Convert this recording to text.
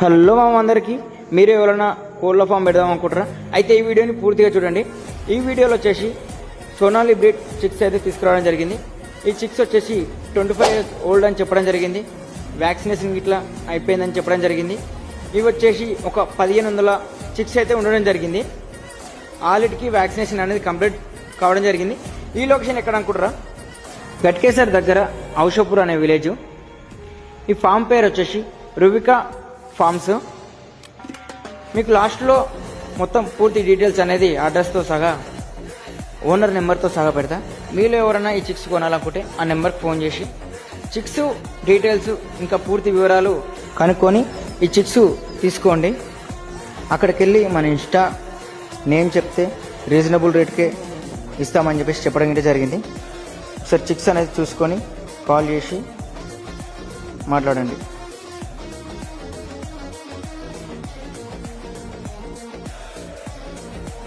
Hello అందరికీ, మీరు ఎవరైనా కోళ్ళ ఫామ్ పెడదాం అనుకుంటారా? అయితే ఈ వీడియోని పూర్తిగా చూడండి. ఈ వీడియోలో వచ్చేసి సోనాలి బ్రీడ్ చిక్స్ అయితే తీసుకురావడం జరిగింది. ఈ చిక్స్ వచ్చేసి 25 years ఓల్డ్ అని చెప్పడం జరిగింది. వ్యాక్సినేషన్ ఇట్లా అయిపోయిందని చెప్పడం జరిగింది. ఇవి వచ్చేసి ఒక 1500 చిక్స్ అయితే ఉండడం జరిగింది. ఆల్రెడీకి వ్యాక్సినేషన్ అనేది కంప్లీట్ కావడం జరిగింది. ఈ లొకేషన్ ఎక్కడ అనుకుంటారా? గట్కేసర్ దగ్గర ఔషపూర్ అనే విలేజ్. ఈ ఫామ్ పేరు వచ్చేసి రువికా ఫార్మ్స్. మీకు లాస్ట్లో మొత్తం పూర్తి డీటెయిల్స్ అనేది అడ్రస్తో సహా ఓనర్ నెంబర్తో సహా పెడతా. మీలో ఎవరైనా ఈ చిక్స్ కొనాలనుకుంటే ఆ నెంబర్కి ఫోన్ చేసి చిక్స్ డీటెయిల్స్ ఇంకా పూర్తి వివరాలు కనుక్కొని ఈ చిక్స్ తీసుకోండి. అక్కడికి వెళ్ళి మన ఇన్స్టా నేమ్ చెప్తే రీజనబుల్ రేట్కే ఇస్తామని చెప్పేసి చెప్పడం అయితే జరిగింది. ఒకసారి చిక్స్ అనేది చూసుకొని కాల్ చేసి మాట్లాడండి.